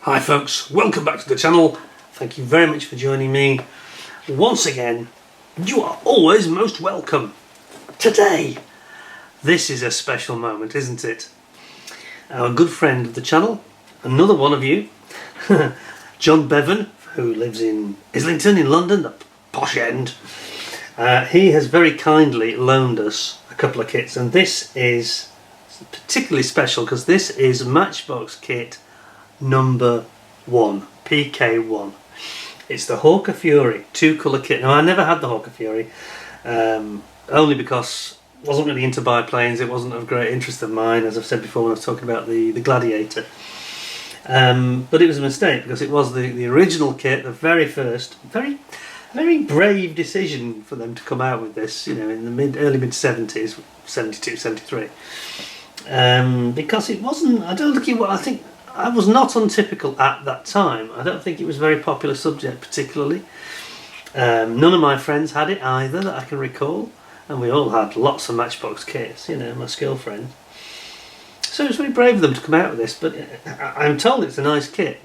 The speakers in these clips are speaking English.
Hi folks, welcome back to the channel. Thank you very much for joining me. Once again, you are always most welcome. Today, this is a special moment, isn't it? Our good friend of the channel, another one of you, John Bevan, who lives in Islington in London, the posh end, he has very kindly loaned us a couple of kits, and this is particularly special because this is Matchbox kit number 1, PK-1. It's the Hawker Fury 2-colour kit. Now I never had the Hawker Fury, only because I wasn't really into biplanes. It wasn't of great interest of mine, as I've said before when I was talking about the Gladiator. But it was a mistake because it was the original kit, the very first, very brave decision for them to come out with this, you know, in the early mid 70s, 72, 73. Because it wasn't, I think I was not untypical at that time. I don't think it was a very popular subject particularly. None of my friends had it either that I can recall, and we all had lots of Matchbox kits, you know, my school friends. So it was very brave of them to come out with this, but I'm told it's a nice kit.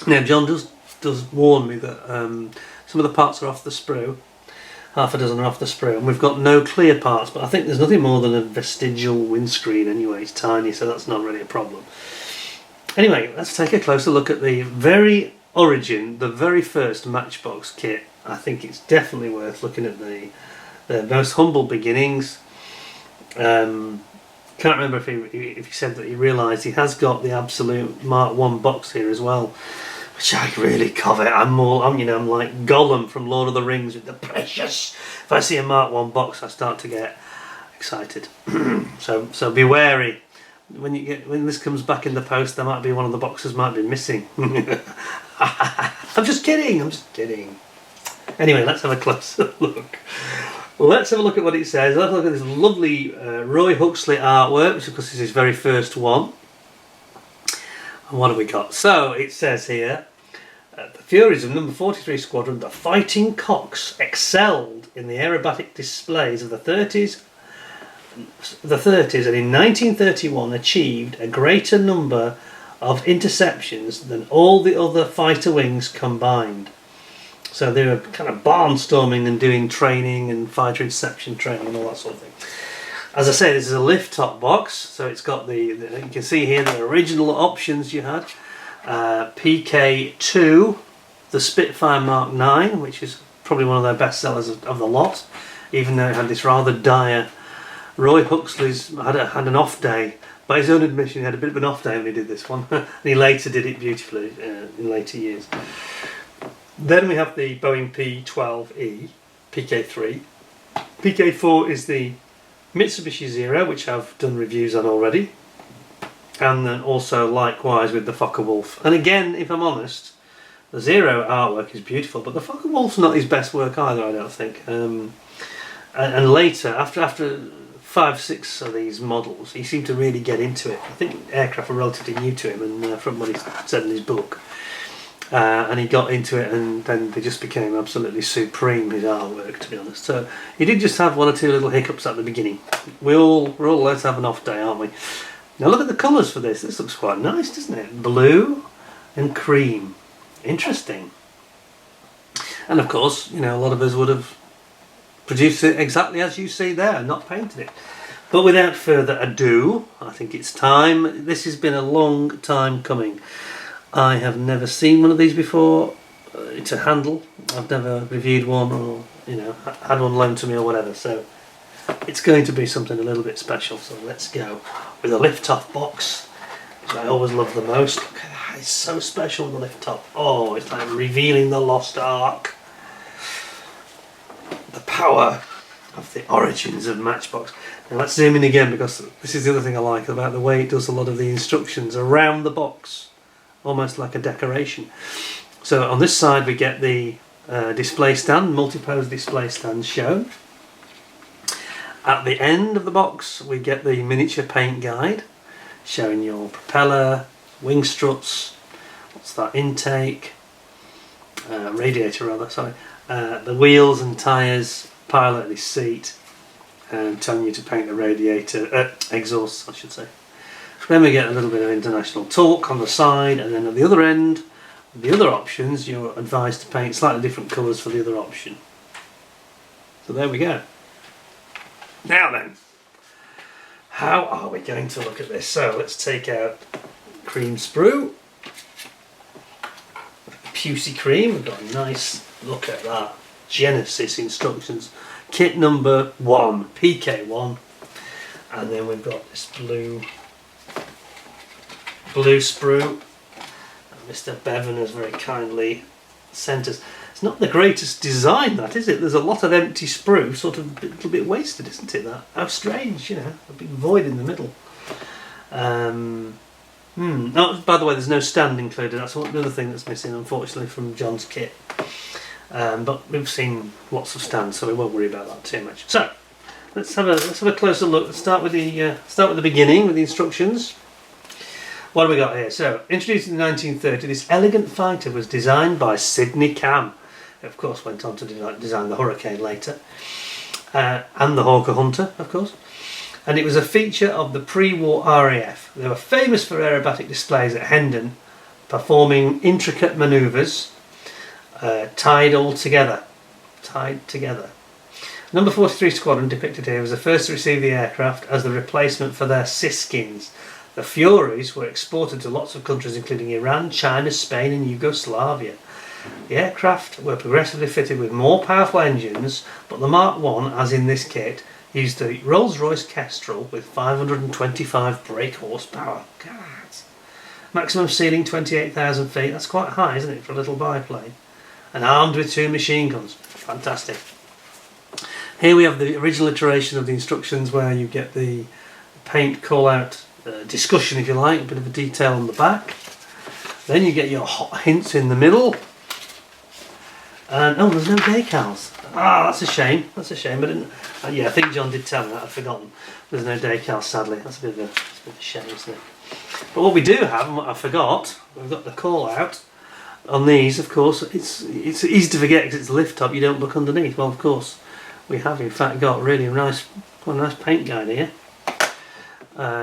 Now John does warn me that some of the parts are off the sprue. Half a dozen are off the sprue, and we've got no clear parts, but I think there's nothing more than a vestigial windscreen anyway. It's tiny, so that's not really a problem. Anyway, let's take a closer look at the very origin, the very first Matchbox kit. I think it's definitely worth looking at the most humble beginnings. Can't remember if he said that he realised he has got the absolute Mark 1 box here as well, which I really covet. I'm like Gollum from Lord of the Rings with the precious. If I see a Mark 1 box, I start to get excited. so be wary. When this comes back in the post, there might be one of the boxes might be missing. I'm just kidding. Anyway, let's have a closer look. Let's have a look at what it says. Let's look at this lovely Roy Oxley artwork, which of course is his very first one. And what have we got? So it says here, the Furies of number 43 Squadron, the Fighting Cocks, excelled in the aerobatic displays of the 30s, and in 1931 achieved a greater number of interceptions than all the other fighter wings combined. So they were kind of barnstorming and doing training and fighter interception training and all that sort of thing. As I say, this is a lift top box, so it's got you can see here the original options you had. PK-2, the Spitfire Mark 9, which is probably one of their best sellers of the lot, even though it had this rather dire. Roy Huxley's had an off day. By his own admission, he had a bit of an off day when he did this one. And he later did it beautifully in later years. Then we have the Boeing P-12E, PK-3. PK-4 is the Mitsubishi Zero, which I've done reviews on already. And then also likewise with the Focke-Wulf. And again, if I'm honest, the Zero artwork is beautiful, but the Focke-Wulf's not his best work either, I don't think. And later, after 5-6 of these models, he seemed to really get into it. I think aircraft were relatively new to him, and from what he said in his book, and he got into it, and then they just became absolutely supreme, his artwork, to be honest. So he did just have one or two little hiccups at the beginning. We're all allowed to have an off day, aren't we? Now look at the colours for this. This looks quite nice, doesn't it? Blue and cream. Interesting. And of course, you know, a lot of us would have produced it exactly as you see there, not painted it. But without further ado, I think it's time. This has been a long time coming. I have never seen one of these before to handle. I've never reviewed one or, you know, had one loaned to me or whatever. So it's going to be something a little bit special. So let's go with a lift-off box, which I always love the most. Look at that, it's so special with the lift-off. Oh, it's like revealing the lost ark. The power of the origins of Matchbox. Now let's zoom in again, because this is the other thing I like about the way it does a lot of the instructions around the box, almost like a decoration. So on this side we get the display stand, multi-pose display stand shown. At the end of the box we get the miniature paint guide showing your propeller, wing struts, what's that, intake, radiator rather, sorry, the wheels and tyres, pilot, the seat, and telling you to paint the radiator, exhaust I should say. Then we get a little bit of international talk on the side, and then at the other end, the other options, you're advised to paint slightly different colours for the other option. So there we go. Now then, how are we going to look at this? So let's take out cream sprue. Pusey cream, we've got a nice look at that. Genesis instructions. Kit number 1, PK-1. And then we've got this blue sprue. Mr. Bevan has very kindly sent us. It's not the greatest design, that, is it? There's a lot of empty sprue, sort of a little bit wasted, isn't it? That, how strange, you know, a big void in the middle. Oh, by the way, there's no stand included. That's another thing that's missing, unfortunately, from John's kit. But we've seen lots of stands, so we won't worry about that too much. So let's have a closer look. Let's start with the beginning, with the instructions. What have we got here? So, introduced in 1930, this elegant fighter was designed by Sidney Cam, who of course went on to design the Hurricane later, and the Hawker Hunter, of course. And it was a feature of the pre-war RAF. They were famous for aerobatic displays at Hendon, performing intricate manoeuvres, tied together. Number 43 Squadron, depicted here, was the first to receive the aircraft as the replacement for their Siskins. The Furies were exported to lots of countries including Iran, China, Spain and Yugoslavia. The aircraft were progressively fitted with more powerful engines, but the Mark I, as in this kit, used the Rolls-Royce Kestrel with 525 brake horsepower. God. Maximum ceiling 28,000 feet. That's quite high, isn't it, for a little biplane? And armed with 2 machine guns. Fantastic. Here we have the original iteration of the instructions where you get the paint call-out discussion, if you like, a bit of a detail on the back. Then you get your hot hints in the middle. And oh, there's no decals. Ah, that's a shame. That's a shame. Yeah, I think John did tell me that. I'd forgotten. There's no decals, sadly. That's a bit of a shame, isn't it? But what we do have, and what I forgot, we've got the call out on these. Of course, it's easy to forget because it's lift top. You don't look underneath. Well, of course, we have in fact got really quite a nice paint guide here.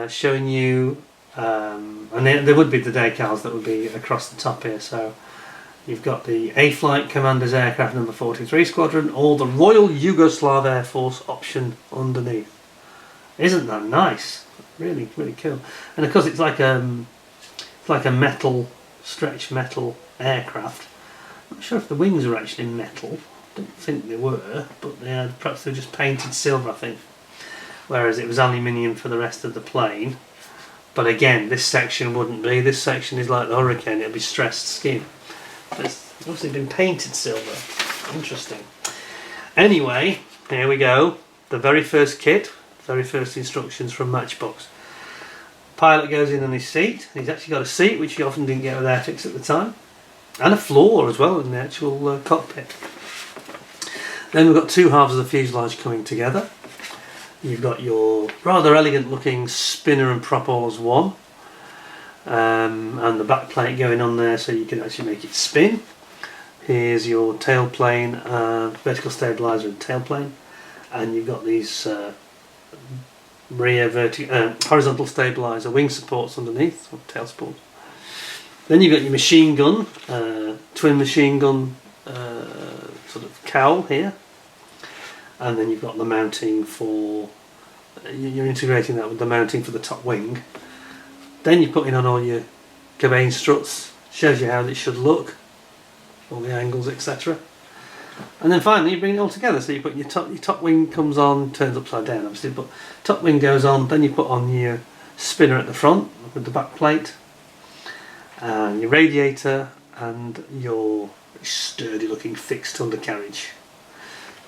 Showing you, and there would be the decals that would be across the top here. So you've got the A-Flight Commander's Aircraft Number 43 Squadron, or the Royal Yugoslav Air Force option underneath. Isn't that nice? Really, really cool. And of course, it's like a metal, stretch metal aircraft. I'm not sure if the wings are actually metal. I don't think they were, but perhaps they're just painted silver, I think. Whereas it was aluminium for the rest of the plane. But again, this section wouldn't be. This section is like the Hurricane, it'll be stressed skin. But it's obviously been painted silver. Interesting. Anyway, here we go. The very first kit, very first instructions from Matchbox. Pilot goes in on his seat. He's actually got a seat, which you often didn't get with Airfix at the time. And a floor as well in the actual cockpit. Then we've got 2 halves of the fuselage coming together. You've got your rather elegant looking spinner and prop all as one, and the back plate going on there so you can actually make it spin. Here's your tailplane, vertical stabiliser and tailplane, and you've got these rear horizontal stabiliser wing supports underneath, or tail supports. Then you've got your machine gun, twin machine gun sort of cowl here. And then you've got the mounting for, you're integrating that with the mounting for the top wing. Then you're putting on all your cabane struts, shows you how it should look, all the angles, etc. And then finally you bring it all together. So you put your top wing comes on, turns upside down obviously, but top wing goes on, then you put on your spinner at the front with the back plate, and your radiator, and your sturdy looking fixed undercarriage.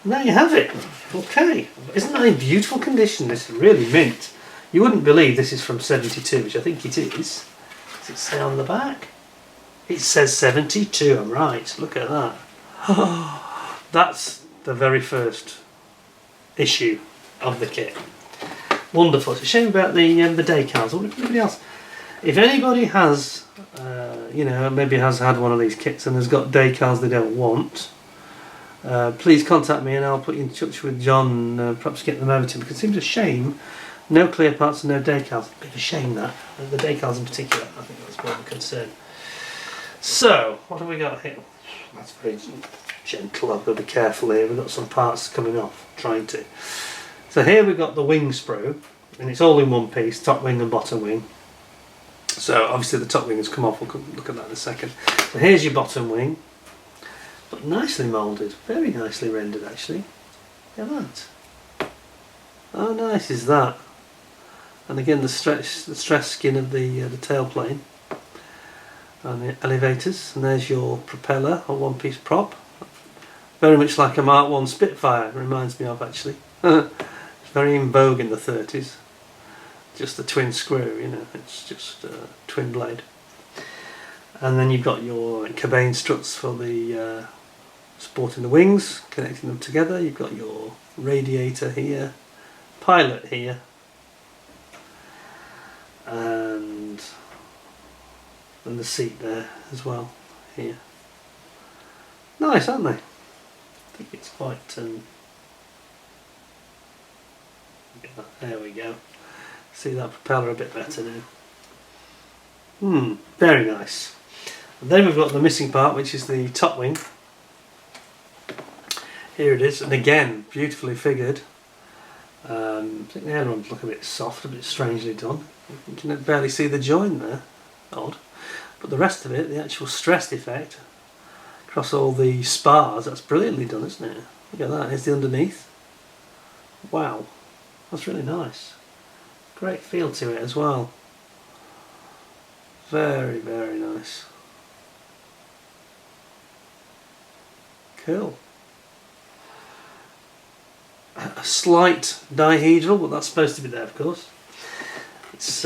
And there you have it. Okay, isn't that in beautiful condition? This is really mint. You wouldn't believe this is from 72, which I think it is. Does it say on the back? It says 72, I'm right. Look at that. That's the very first issue of the kit. Wonderful. It's a shame about the decals. What if anybody else? If anybody has, maybe has had one of these kits and has got decals they don't want, please contact me and I'll put you in touch with John and perhaps get them over to him, because it seems a shame No clear parts and no decals. A bit of a shame that. The decals in particular, I think that's more of a concern. So, what have we got here? That's very gentle, I've got to be careful here. We've got some parts coming off, trying to. So here we've got the wing sprue, and it's all in one piece, top wing and bottom wing. So obviously the top wing has come off, we'll look at that in a second. So here's your bottom wing, but nicely moulded, very nicely rendered actually. Look at that. How nice is that? And again the stress skin of the tailplane and the elevators, and there's your propeller, a one piece prop. Very much like a Mark 1 Spitfire, it reminds me of actually. It's very in vogue in the 30s. Just the twin screw, you know, it's just twin blade. And then you've got your cabane struts for the supporting the wings, connecting them together. You've got your radiator here, pilot here, and the seat there as well, here. Nice, aren't they? I think it's quite... there we go. See that propeller a bit better now. Very nice. And then we've got the missing part, which is the top wing. Here it is, and again, beautifully figured. I think the ailerons look a bit soft, a bit strangely done. You can barely see the join there. Odd. But the rest of it, the actual stressed effect across all the spars, that's brilliantly done, isn't it? Look at that, here's the underneath. Wow, that's really nice. Great feel to it as well. Very, very nice. Cool. A slight dihedral, but that's supposed to be there, of course. It's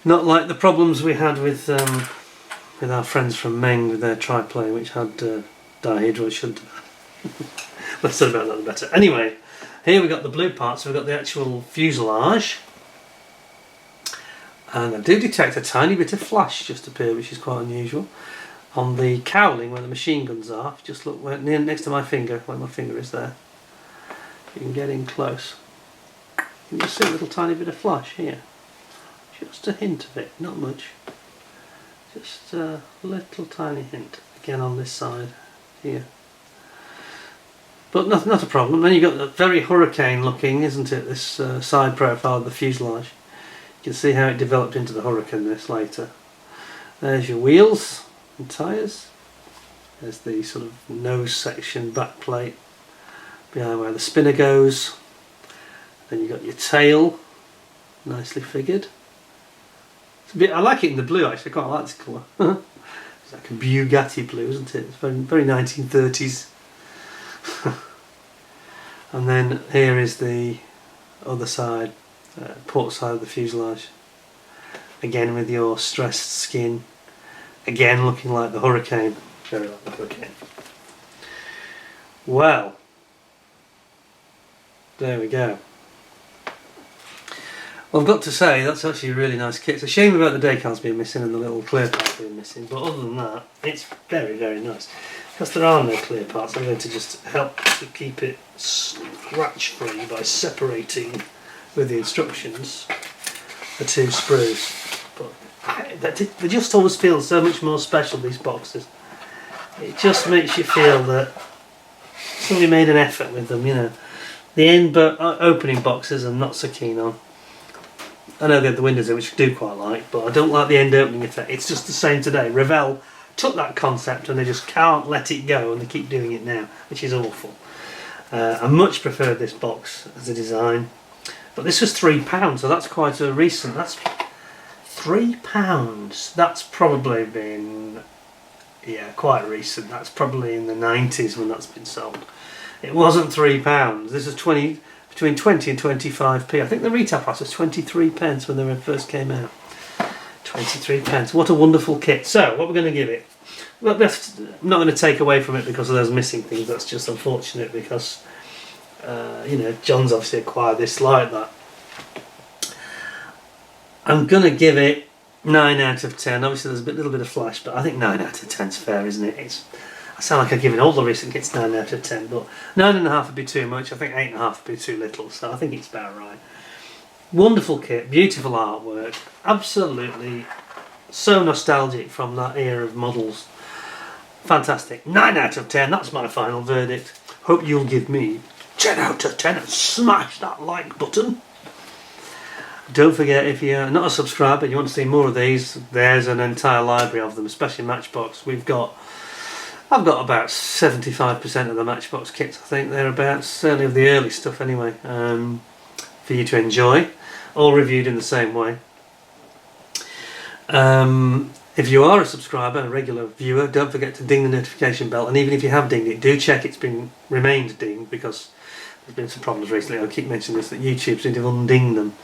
not like the problems we had with our friends from Meng with their triplane, which had dihedral. It shouldn't have. Let's talk about that better. Anyway, here we've got the blue parts. So we've got the actual fuselage, and I do detect a tiny bit of flash just appear, which is quite unusual. On the cowling where the machine guns are, just look near next to my finger, where my finger is there. You can get in close. You can just see a little tiny bit of flash here. Just a hint of it, not much. Just a little tiny hint. Again on this side here. But not a problem. Then you've got the very hurricane looking, isn't it, this side profile of the fuselage. You can see how it developed into the hurricane this later. There's your wheels and tyres. There's the sort of nose section, back plate, behind where the spinner goes. Then you've got your tail, nicely figured. It's a bit, I like it in the blue actually, I quite like this colour. It's like a Bugatti blue, isn't it? It's very, very 1930s. And then here is the other side, port side of the fuselage. Again with your stressed skin. Again looking like the Hurricane. Very like the Hurricane. Well, there we go. Well, I've got to say that's actually a really nice kit. It's a shame about the decals being missing and the little clear parts being missing, but other than that, it's very, very nice. Because there are no clear parts, I'm going to just help to keep it scratch free by separating with the instructions the two sprues. But they just always feel so much more special, these boxes. It just makes you feel that somebody made an effort with them, you know. The end opening boxes I'm not so keen on. I know they have the windows in, which I do quite like, but I don't like the end opening effect. It's just the same today. Revell took that concept and they just can't let it go, and they keep doing it now, which is awful. I much preferred this box as a design, but this was £3, so that's quite a recent. That's £3. That's probably been, yeah, quite recent. That's probably in the 90s when that's been sold. It wasn't £3. This is between 20 and 25p. I think the retail price was 23p when they first came out. 23p. What a wonderful kit. So, what we're going to give it? Well, I'm not going to take away from it because of those missing things. That's just unfortunate because, you know, John's obviously acquired this like that. I'm going to give it 9 out of 10. Obviously, there's a little bit of flash, but I think 9 out of 10 is fair, isn't it? I sound like I'm giving all the recent kits 9 out of 10, but 9.5 would be too much. I think 8.5 would be too little, so I think it's about right. Wonderful kit, beautiful artwork, absolutely so nostalgic from that era of models. Fantastic. 9 out of 10, that's my final verdict. Hope you'll give me 10 out of 10 and smash that like button. Don't forget, if you're not a subscriber and you want to see more of these, there's an entire library of them, especially Matchbox. I've got about 75% of the Matchbox kits, I think, thereabouts, certainly of the early stuff anyway, for you to enjoy, all reviewed in the same way. If you are a subscriber, a regular viewer, don't forget to ding the notification bell, and even if you have dinged it, do check it's remained dinged, because there's been some problems recently. I keep mentioning this, that YouTube seems to have undinged them,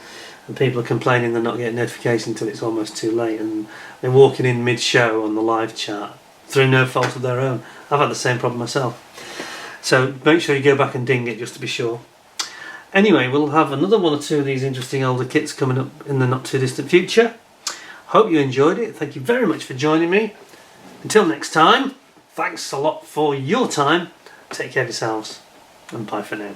and people are complaining they're not getting notification until it's almost too late, and they're walking in mid-show on the live chat through no fault of their own. I've had the same problem myself. So make sure you go back and ding it just to be sure. Anyway, we'll have another 1 or 2 of these interesting older kits coming up in the not too distant future. Hope you enjoyed it. Thank you very much for joining me. Until next time, thanks a lot for your time. Take care of yourselves, and bye for now.